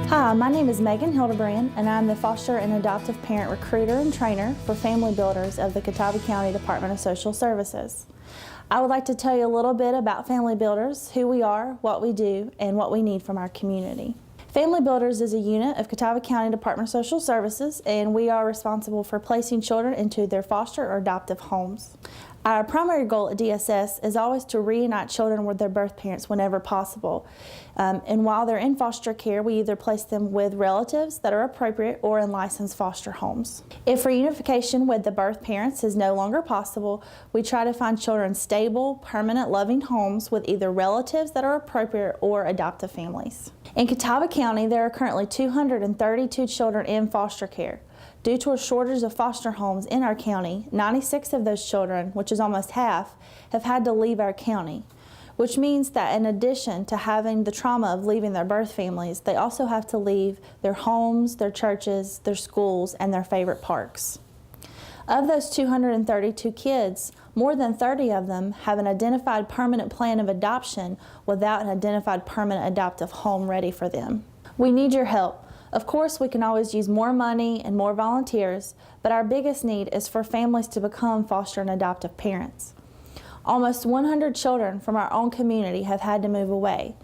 Hi, my name is Megan Hildebrand, and I'm the foster and adoptive parent recruiter and trainer for Family Builders of the Catawba County Department of Social Services. I would like to tell you a little bit about Family Builders, who we are, what we do, and what we need from our community. Family Builders is a unit of Catawba County Department of Social Services, and we are responsible for placing children into their foster or adoptive homes. Our primary goal at DSS is always to reunite children with their birth parents whenever possible. And while they're in foster care, we either place them with relatives that are appropriate or in licensed foster homes. If reunification with the birth parents is no longer possible, we try to find children stable, permanent, loving homes with either relatives that are appropriate or adoptive families. In Catawba County, there are currently 232 children in foster care. Due to a shortage of foster homes in our county, 96 of those children, which is almost half, have had to leave our county, which means that in addition to having the trauma of leaving their birth families, they also have to leave their homes, their churches, their schools, and their favorite parks. Of those 232 kids, more than 30 of them have an identified permanent plan of adoption without an identified permanent adoptive home ready for them. We need your help. Of course, we can always use more money and more volunteers, but our biggest need is for families to become foster and adoptive parents. Almost 100 children from our own community have had to move away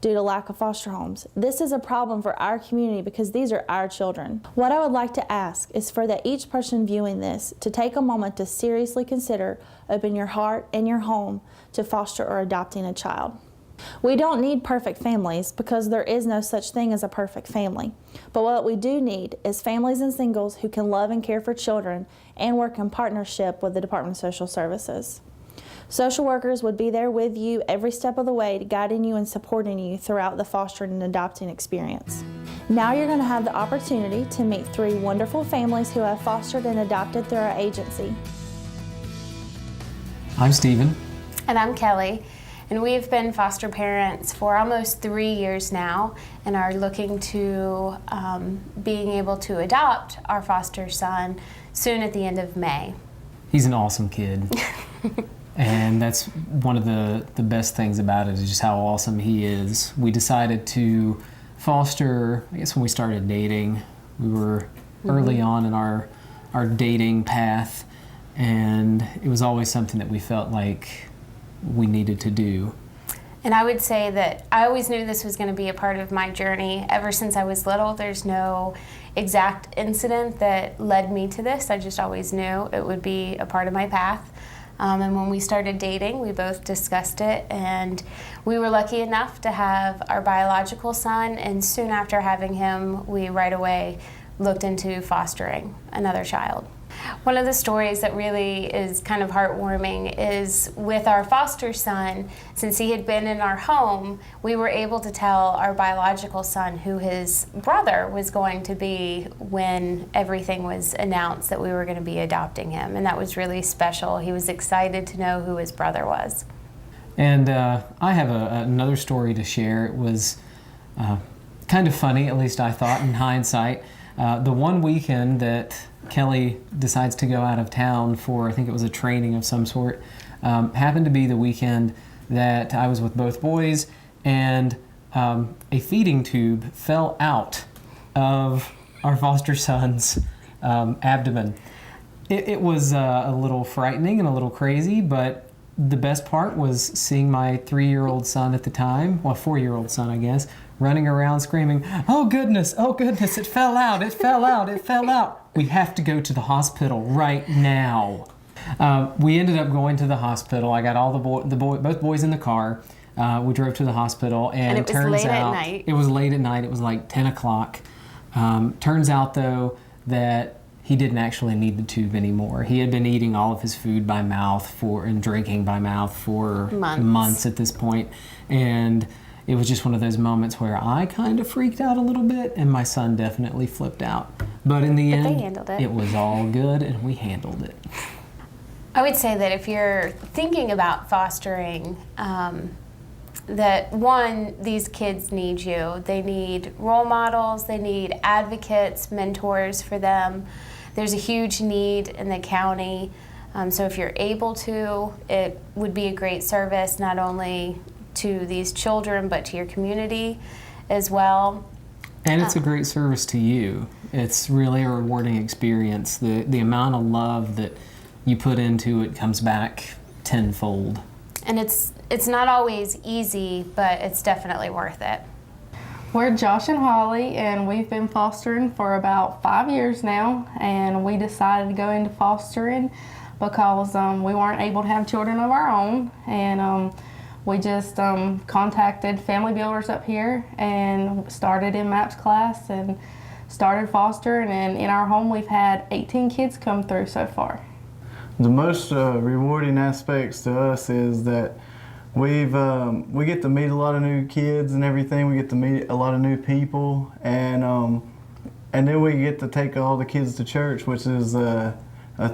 due to lack of foster homes. This is a problem for our community because these are our children. What I would like to ask is for that each person viewing this to take a moment to seriously consider opening your heart and your home to foster or adopting a child. We don't need perfect families because there is no such thing as a perfect family. But what we do need is families and singles who can love and care for children and work in partnership with the Department of Social Services. Social workers would be there with you every step of the way, guiding you and supporting you throughout the fostering and adopting experience. Now you're going to have the opportunity to meet 3 wonderful families who have fostered and adopted through our agency. I'm Stephen. And I'm Kelly. And we've been foster parents for almost 3 years now and are looking to being able to adopt our foster son soon at the end of May. He's an awesome kid. And that's one of the best things about it is just how awesome he is. We decided to foster, I guess when we started dating, we were early on in our dating path, and it was always something that we felt like we needed to do. And I would say that I always knew this was going to be a part of my journey. Ever since I was little, there's no exact incident that led me to this. I just always knew it would be a part of my path. And when we started dating, we both discussed it, and we were lucky enough to have our biological son, and soon after having him, we right away looked into fostering another child. One of the stories that really is kind of heartwarming is with our foster son, since he had been in our home, we were able to tell our biological son who his brother was going to be when everything was announced that we were going to be adopting him, and that was really special. He was excited to know who his brother was. And I have another story to share. It was kind of funny, at least I thought in hindsight. The one weekend that Kelly decides to go out of town for, I think it was a training of some sort, happened to be the weekend that I was with both boys, and a feeding tube fell out of our foster son's abdomen. It was a little frightening and a little crazy, but the best part was seeing my 3-year-old son at the time, well, 4-year-old son, I guess, running around screaming, oh goodness, it fell out, it fell out, it fell out. We have to go to the hospital right now. We ended up going to the hospital. I got all both boys in the car. We drove to the hospital, and it was turns late out at night. It was late at night. It was like 10 o'clock. Turns out though that he didn't actually need the tube anymore. He had been eating all of his food by mouth and drinking by mouth for months at this point, and it was just one of those moments where I kind of freaked out a little bit, and my son definitely flipped out. But in the end, they handled it. It was all good, and we handled it. I would say that if you're thinking about fostering, that one, these kids need you. They need role models, they need advocates, mentors for them. There's a huge need in the county. So if you're able to, it would be a great service, not only to these children, but to your community as well. And it's a great service to you. It's really a rewarding experience. The amount of love that you put into it comes back tenfold. And it's not always easy, but it's definitely worth it. We're Josh and Holly, and we've been fostering for about 5 years now, and we decided to go into fostering because we weren't able to have children of our own, and we just contacted family builders up here and started in MAPS class and started fostering, and in our home we've had 18 kids come through so far. The most rewarding aspects to us is that we get to meet a lot of new kids and everything. We get to meet a lot of new people, and then we get to take all the kids to church, which is a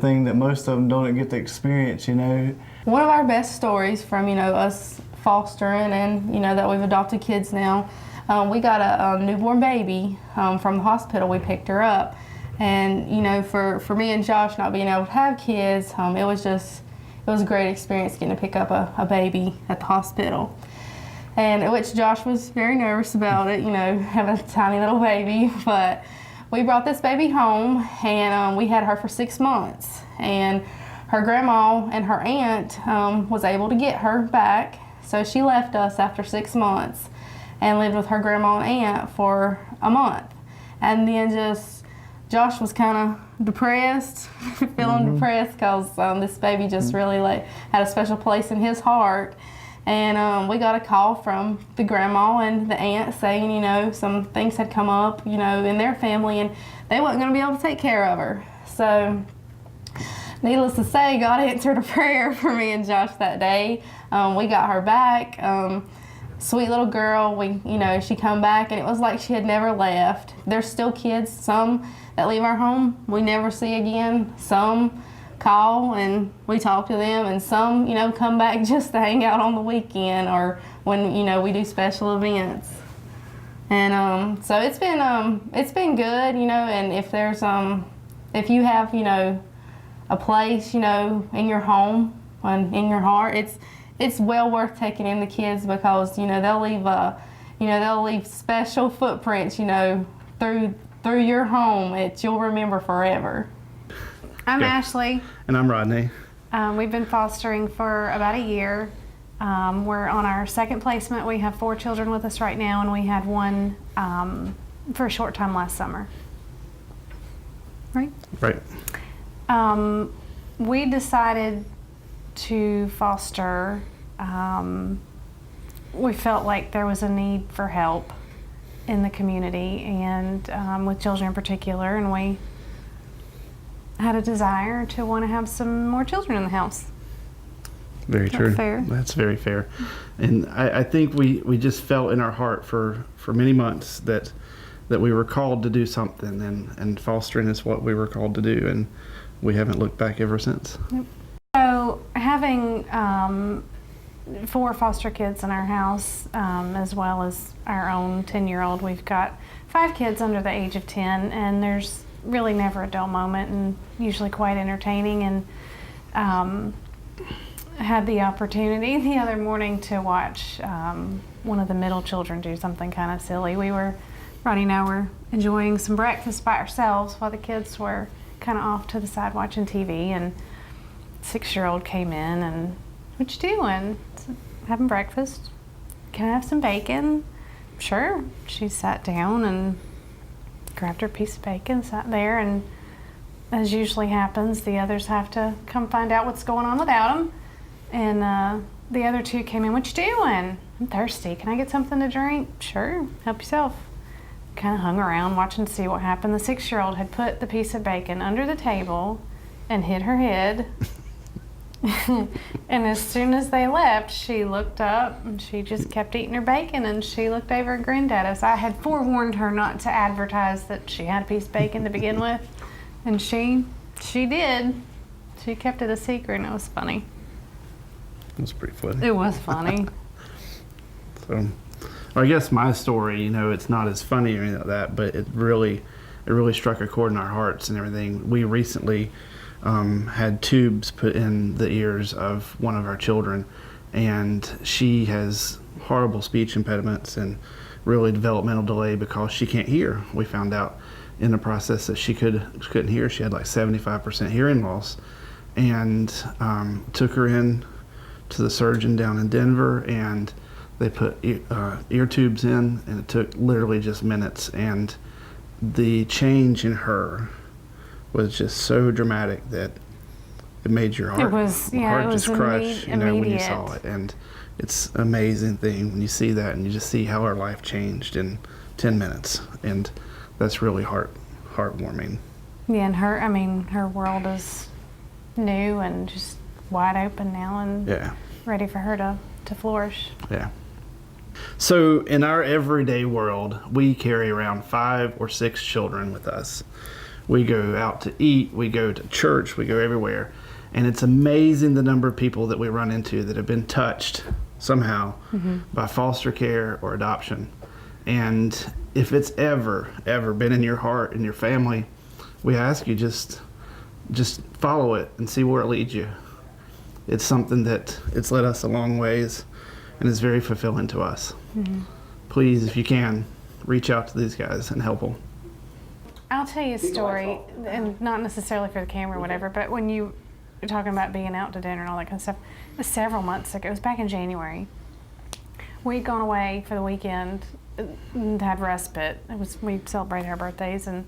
thing that most of them don't get to experience, you know. One of our best stories from, us fostering and, that we've adopted kids now, we got a newborn baby from the hospital. We picked her up. And, for me and Josh not being able to have kids, it was a great experience getting to pick up a baby at the hospital. And which Josh was very nervous about it, having a tiny little baby. But we brought this baby home, and we had her for 6 months. And her grandma and her aunt was able to get her back. So she left us after 6 months and lived with her grandma and aunt for a month. And then Josh was kind of depressed, feeling depressed because this baby just really had a special place in his heart. And we got a call from the grandma and the aunt saying, some things had come up, in their family, and they wasn't going to be able to take care of her. So, needless to say, God answered a prayer for me and Josh that day. We got her back. Sweet little girl. She come back, and it was like she had never left. There's still kids, some that leave our home we never see again. Some call and we talk to them, and some come back just to hang out on the weekend or when we do special events. And so it's been good, and if there's if you have a place in your home and in your heart, it's well worth taking in the kids because they'll leave special footprints through your home. You'll remember forever. I'm Ashley. And I'm Rodney. We've been fostering for about a year. We're on our second placement. We have 4 children with us right now, and we had one for a short time last summer. Right? Right. We decided to foster. We felt like there was a need for help in the community and with children in particular, and we had a desire to want to have some more children in the house. Very true. Fair? That's very fair. And I think we just felt in our heart for many months that we were called to do something, and fostering is what we were called to do, and we haven't looked back ever since. Yep. So having 4 foster kids in our house, as well as our own 10-year-old, we've got 5 kids under the age of 10, and there's really never a dull moment, and usually quite entertaining. And had the opportunity the other morning to watch one of the middle children do something kind of silly. Rodney and I were enjoying some breakfast by ourselves while the kids were kind of off to the side watching TV, and 6-year-old came in and, "What you doing?" I said, "Having breakfast. Can I have some bacon?" "Sure." She sat down and grabbed her piece of bacon, sat there, and as usually happens, the others have to come find out what's going on without them. And the other 2 came in. "What you doing?" "I'm thirsty. Can I get something to drink?" "Sure. Help yourself." Kind of hung around watching to see what happened. The 6-year-old had put the piece of bacon under the table and hit her head. And as soon as they left, she looked up and she just kept eating her bacon, and she looked over and grinned at us. I had forewarned her not to advertise that she had a piece of bacon to begin with, and she did. She kept it a secret, and it was funny. It was pretty funny. It was funny. So, I guess my story, it's not as funny or anything like that, but it really struck a chord in our hearts and everything. We recently had tubes put in the ears of one of our children, and she has horrible speech impediments, and really developmental delay because she can't hear. We found out in the process that she couldn't hear. She had like 75% hearing loss, and took her in to the surgeon down in Denver, and they put ear tubes in, and it took literally just minutes, and the change in her was just so dramatic that it made your heart, just crush, you know, when you saw it. And it's an amazing thing when you see that, and you just see how her life changed in 10 minutes, and that's really heartwarming. Yeah, and her world is new and just wide open now, and ready for her to flourish. Yeah. So in our everyday world, we carry around 5 or 6 children with us. We go out to eat, we go to church, we go everywhere. And it's amazing the number of people that we run into that have been touched somehow by foster care or adoption. And if it's ever been in your heart and your family, we ask you just follow it and see where it leads you. It's something that it's led us a long ways, and is very fulfilling to us. Please, if you can, reach out to these guys and help them. I'll tell you a story, and not necessarily for the camera or whatever, but when you were talking about being out to dinner and all that kind of stuff, it was several months ago. It was back in January. We'd gone away for the weekend and had respite. We celebrated our birthdays and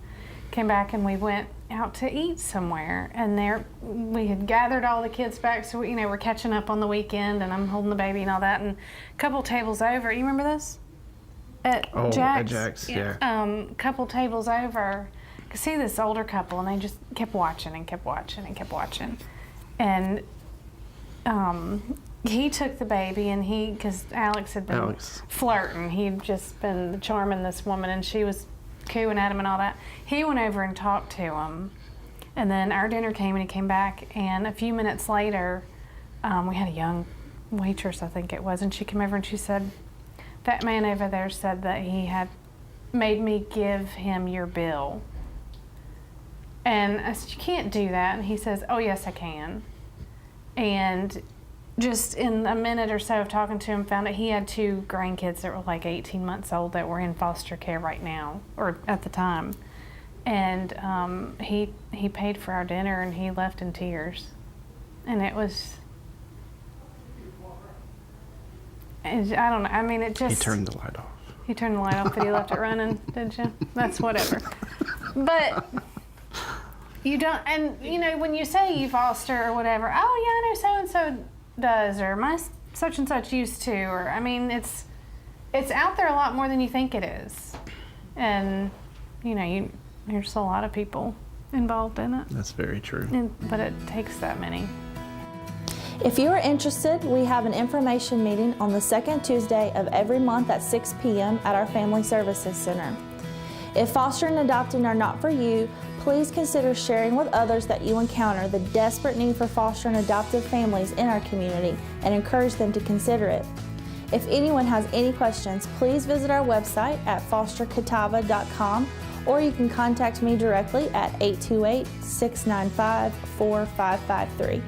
came back, and we went out to eat somewhere, and there we had gathered all the kids back, so we're catching up on the weekend, and I'm holding the baby and all that, and a couple tables over, you remember this? At Jack's, yeah. Couple tables over, I could see this older couple, and they just kept watching and kept watching and kept watching, and he took the baby, and because Alex had been flirting, he'd just been charming this woman, and she was cooing at him and all that. He went over and talked to him, and then our dinner came, and he came back, and a few minutes later, we had a young waitress, I think it was, and she came over and she said, "That man over there said that he had made me give him your bill." And I said, "You can't do that." And he says, "Oh yes, I can." And just in a minute or so of talking to him, found out he had 2 grandkids that were like 18 months old that were in foster care right now, or at the time. And he paid for our dinner, and he left in tears. And it was, I don't know, it just... He turned the light off. He turned the light off, but he left it running, did you? That's whatever. But you don't, and when you say you foster or whatever, oh yeah, I know so-and-so does, or my such and such used to, or it's out there a lot more than you think it is, and there's a lot of people involved in it. That's very true. But it takes that many. If you are interested, we have an information meeting on the second Tuesday of every month at 6 p.m. at our Family Services Center. If foster and adopting are not for you, please consider sharing with others that you encounter the desperate need for foster and adoptive families in our community, and encourage them to consider it. If anyone has any questions, please visit our website at fostercatawba.com, or you can contact me directly at 828-695-4553.